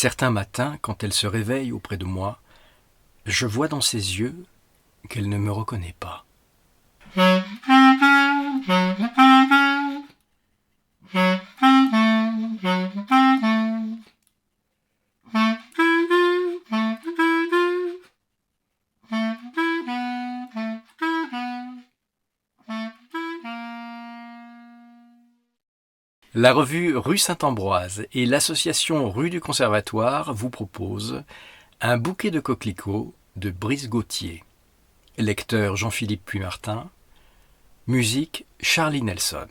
Certains matins, quand elle se réveille auprès de moi, je vois dans ses yeux qu'elle ne me reconnaît pas. La revue Rue Saint-Ambroise et l'association Rue du Conservatoire vous proposent Un bouquet de coquelicots de Brice Gauthier. Lecteur Jean-Philippe Puymartin. Musique Charlie Nelson.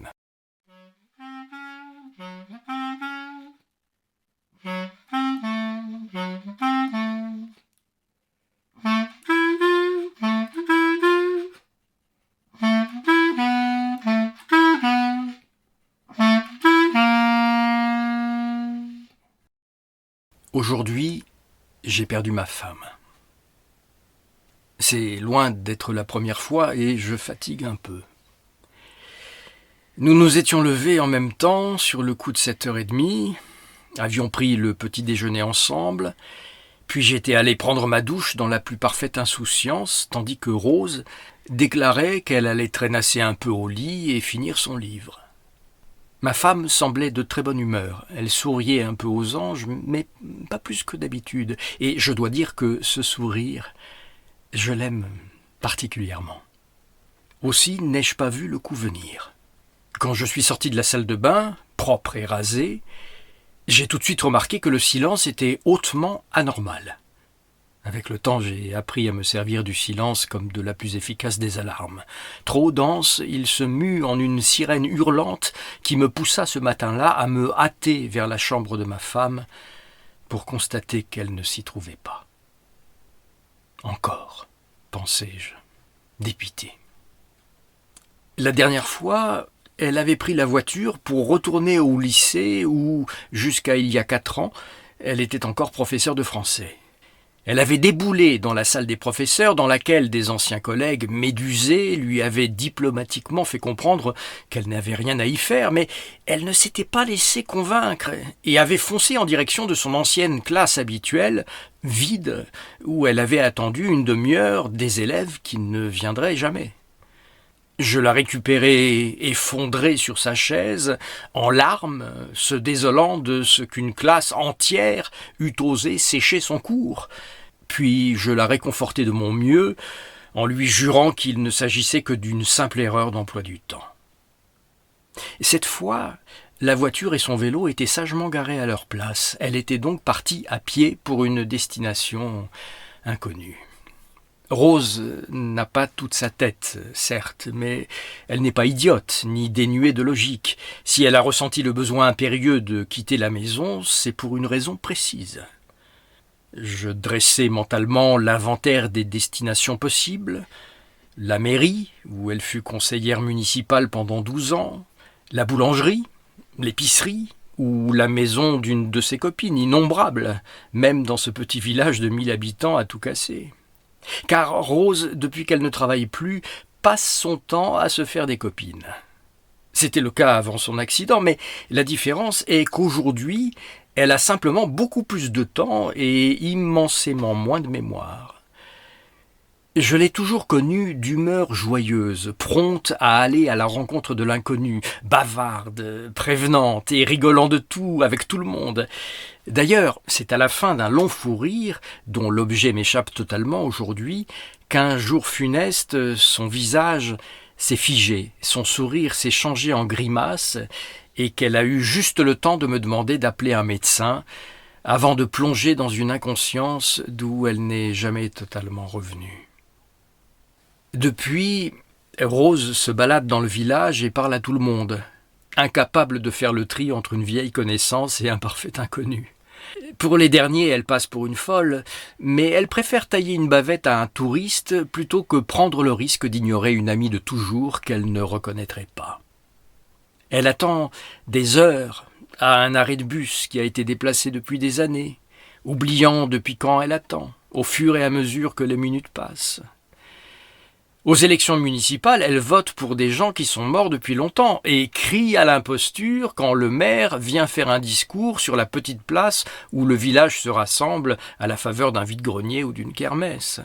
Aujourd'hui, j'ai perdu ma femme. C'est loin d'être la première fois et je fatigue un peu. Nous nous étions levés en même temps, sur le coup de 7h30, avions pris le petit déjeuner ensemble, puis j'étais allé prendre ma douche dans la plus parfaite insouciance, tandis que Rose déclarait qu'elle allait traînasser un peu au lit et finir son livre. Ma femme semblait de très bonne humeur. Elle souriait un peu aux anges, mais pas plus que d'habitude. Et je dois dire que ce sourire, je l'aime particulièrement. Aussi n'ai-je pas vu le coup venir. Quand je suis sorti de la salle de bain, propre et rasé, j'ai tout de suite remarqué que le silence était hautement anormal. Avec le temps, j'ai appris à me servir du silence comme de la plus efficace des alarmes. Trop dense, il se mue en une sirène hurlante qui me poussa ce matin-là à me hâter vers la chambre de ma femme pour constater qu'elle ne s'y trouvait pas. Encore, pensai-je, dépité. La dernière fois, elle avait pris la voiture pour retourner au lycée où, jusqu'à il y a 4 ans, elle était encore professeure de français. Elle avait déboulé dans la salle des professeurs dans laquelle des anciens collègues médusés lui avaient diplomatiquement fait comprendre qu'elle n'avait rien à y faire, mais elle ne s'était pas laissée convaincre et avait foncé en direction de son ancienne classe habituelle, vide, où elle avait attendu une demi-heure des élèves qui ne viendraient jamais. Je la récupérai effondrée sur sa chaise, en larmes, se désolant de ce qu'une classe entière eût osé sécher son cours. Puis je la réconfortai de mon mieux, en lui jurant qu'il ne s'agissait que d'une simple erreur d'emploi du temps. Cette fois, la voiture et son vélo étaient sagement garés à leur place. Elle était donc partie à pied pour une destination inconnue. Rose n'a pas toute sa tête, certes, mais elle n'est pas idiote, ni dénuée de logique. Si elle a ressenti le besoin impérieux de quitter la maison, c'est pour une raison précise. Je dressai mentalement l'inventaire des destinations possibles, la mairie, où elle fut conseillère municipale pendant 12 ans, la boulangerie, l'épicerie, ou la maison d'une de ses copines, innombrables, même dans ce petit village de 1000 habitants à tout casser. Car Rose, depuis qu'elle ne travaille plus, passe son temps à se faire des copines. C'était le cas avant son accident, mais la différence est qu'aujourd'hui, elle a simplement beaucoup plus de temps et immensément moins de mémoire. Je l'ai toujours connue d'humeur joyeuse, prompte à aller à la rencontre de l'inconnu, bavarde, prévenante et rigolant de tout avec tout le monde. D'ailleurs, c'est à la fin d'un long fou rire, dont l'objet m'échappe totalement aujourd'hui, qu'un jour funeste, son visage s'est figé, son sourire s'est changé en grimace, et qu'elle a eu juste le temps de me demander d'appeler un médecin, avant de plonger dans une inconscience d'où elle n'est jamais totalement revenue. Depuis, Rose se balade dans le village et parle à tout le monde, incapable de faire le tri entre une vieille connaissance et un parfait inconnu. Pour les derniers, elle passe pour une folle, mais elle préfère tailler une bavette à un touriste plutôt que prendre le risque d'ignorer une amie de toujours qu'elle ne reconnaîtrait pas. Elle attend des heures à un arrêt de bus qui a été déplacé depuis des années, oubliant depuis quand elle attend, au fur et à mesure que les minutes passent. Aux élections municipales, elle vote pour des gens qui sont morts depuis longtemps et crie à l'imposture quand le maire vient faire un discours sur la petite place où le village se rassemble à la faveur d'un vide-grenier ou d'une kermesse.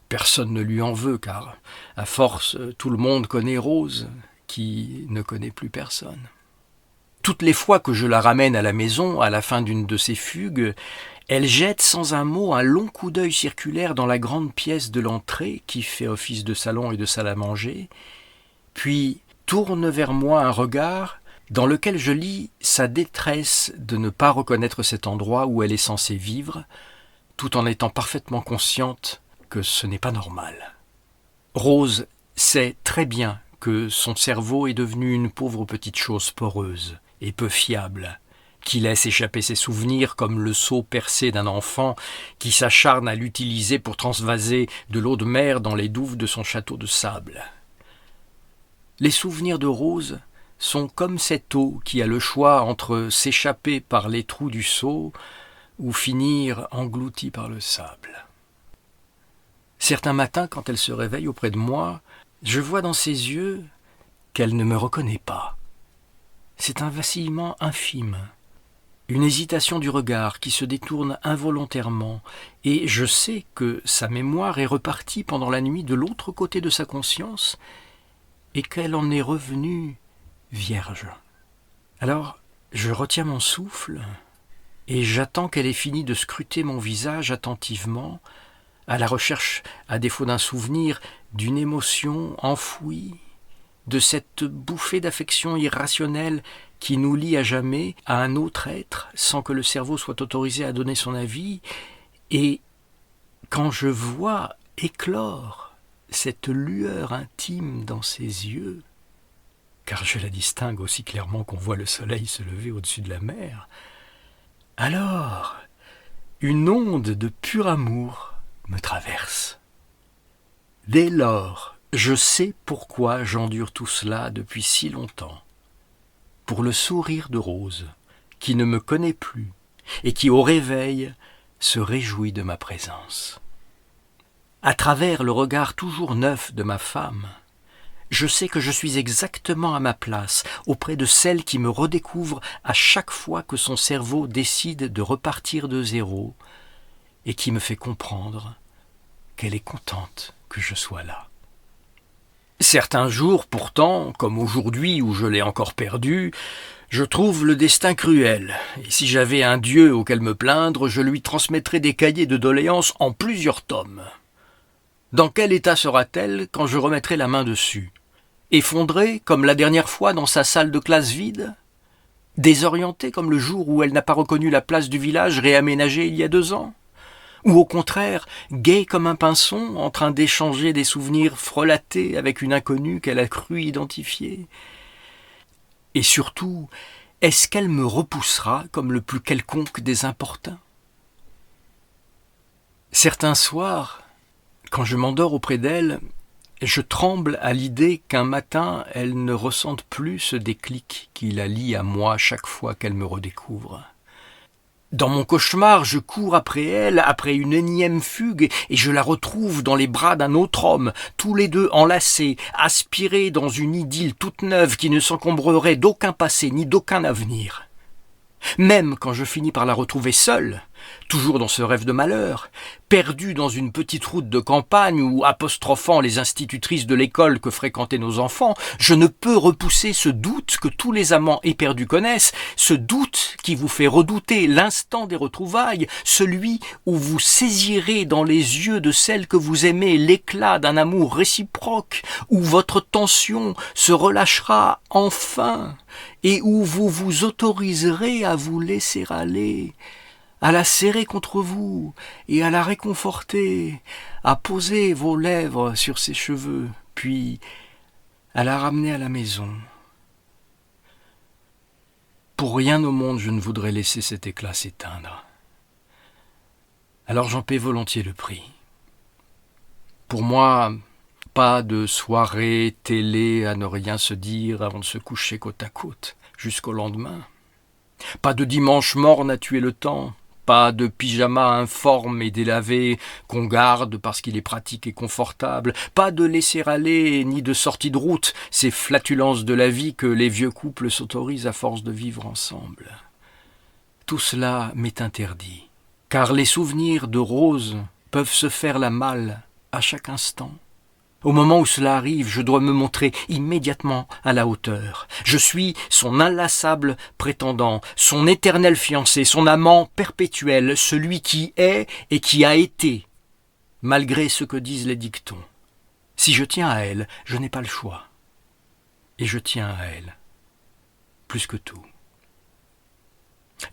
Personne ne lui en veut car, à force, tout le monde connaît Rose, qui ne connaît plus personne. Toutes les fois que je la ramène à la maison, à la fin d'une de ses fugues, elle jette sans un mot un long coup d'œil circulaire dans la grande pièce de l'entrée qui fait office de salon et de salle à manger, puis tourne vers moi un regard dans lequel je lis sa détresse de ne pas reconnaître cet endroit où elle est censée vivre, tout en étant parfaitement consciente que ce n'est pas normal. Rose sait très bien que son cerveau est devenu une pauvre petite chose poreuse et peu fiable, qui laisse échapper ses souvenirs comme le seau percé d'un enfant qui s'acharne à l'utiliser pour transvaser de l'eau de mer dans les douves de son château de sable. Les souvenirs de Rose sont comme cette eau qui a le choix entre s'échapper par les trous du seau ou finir engloutie par le sable. Certains matins, quand elle se réveille auprès de moi, je vois dans ses yeux qu'elle ne me reconnaît pas. C'est un vacillement infime, une hésitation du regard qui se détourne involontairement, et je sais que sa mémoire est repartie pendant la nuit de l'autre côté de sa conscience, et qu'elle en est revenue vierge. Alors, je retiens mon souffle, et j'attends qu'elle ait fini de scruter mon visage attentivement, à la recherche, à défaut d'un souvenir, d'une émotion enfouie, de cette bouffée d'affection irrationnelle qui nous lie à jamais à un autre être sans que le cerveau soit autorisé à donner son avis, et quand je vois éclore cette lueur intime dans ses yeux, car je la distingue aussi clairement qu'on voit le soleil se lever au-dessus de la mer, alors une onde de pur amour me traverse. Dès lors, je sais pourquoi j'endure tout cela depuis si longtemps. Pour le sourire de Rose, qui ne me connaît plus et qui, au réveil, se réjouit de ma présence. À travers le regard toujours neuf de ma femme, je sais que je suis exactement à ma place auprès de celle qui me redécouvre à chaque fois que son cerveau décide de repartir de zéro et qui me fait comprendre qu'elle est contente que je sois là. Certains jours, pourtant, comme aujourd'hui où je l'ai encore perdu, je trouve le destin cruel, et si j'avais un Dieu auquel me plaindre, je lui transmettrais des cahiers de doléances en plusieurs tomes. Dans quel état sera-t-elle quand je remettrai la main dessus? Effondrée, comme la dernière fois dans sa salle de classe vide? Désorientée comme le jour où elle n'a pas reconnu la place du village réaménagée il y a 2 ans? Ou au contraire, gaie comme un pinson, en train d'échanger des souvenirs frelatés avec une inconnue qu'elle a cru identifier? Et surtout, est-ce qu'elle me repoussera comme le plus quelconque des importuns? Certains soirs, quand je m'endors auprès d'elle, je tremble à l'idée qu'un matin, elle ne ressente plus ce déclic qui la lie à moi chaque fois qu'elle me redécouvre. Dans mon cauchemar, je cours après elle, après une énième fugue, et je la retrouve dans les bras d'un autre homme, tous les deux enlacés, aspirés dans une idylle toute neuve qui ne s'encombrerait d'aucun passé ni d'aucun avenir. Même quand je finis par la retrouver seule, toujours dans ce rêve de malheur, perdue dans une petite route de campagne ou apostrophant les institutrices de l'école que fréquentaient nos enfants, je ne peux repousser ce doute que tous les amants éperdus connaissent, ce doute qui vous fait redouter l'instant des retrouvailles, celui où vous saisirez dans les yeux de celle que vous aimez l'éclat d'un amour réciproque, où votre tension se relâchera enfin, et où vous vous autoriserez à vous laisser aller, à la serrer contre vous et à la réconforter, à poser vos lèvres sur ses cheveux, puis à la ramener à la maison. Pour rien au monde je ne voudrais laisser cet éclat s'éteindre. Alors j'en paie volontiers le prix. Pour moi, pas de soirée télé à ne rien se dire avant de se coucher côte à côte, jusqu'au lendemain. Pas de dimanche morne à tuer le temps, pas de pyjama informe et délavé qu'on garde parce qu'il est pratique et confortable, pas de laisser-aller ni de sortie de route, ces flatulences de la vie que les vieux couples s'autorisent à force de vivre ensemble. Tout cela m'est interdit, car les souvenirs de Rose peuvent se faire la malle à chaque instant. Au moment où cela arrive, je dois me montrer immédiatement à la hauteur. Je suis son inlassable prétendant, son éternel fiancé, son amant perpétuel, celui qui est et qui a été, malgré ce que disent les dictons. Si je tiens à elle, je n'ai pas le choix. Et je tiens à elle, plus que tout.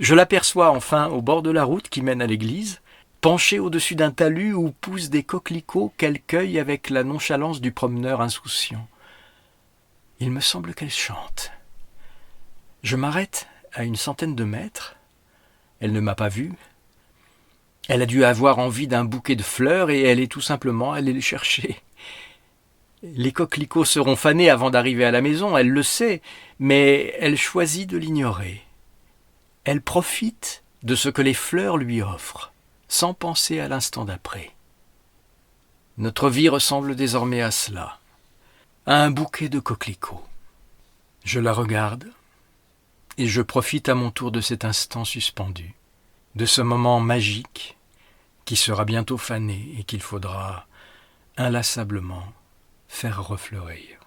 Je l'aperçois enfin au bord de la route qui mène à l'église, penchée au-dessus d'un talus où poussent des coquelicots qu'elle cueille avec la nonchalance du promeneur insouciant. Il me semble qu'elle chante. Je m'arrête à une centaine de mètres. Elle ne m'a pas vu. Elle a dû avoir envie d'un bouquet de fleurs et elle est tout simplement allée les chercher. Les coquelicots seront fanés avant d'arriver à la maison, elle le sait, mais elle choisit de l'ignorer. Elle profite de ce que les fleurs lui offrent, sans penser à l'instant d'après. Notre vie ressemble désormais à cela, à un bouquet de coquelicots. Je la regarde et je profite à mon tour de cet instant suspendu, de ce moment magique qui sera bientôt fané et qu'il faudra inlassablement faire refleurir.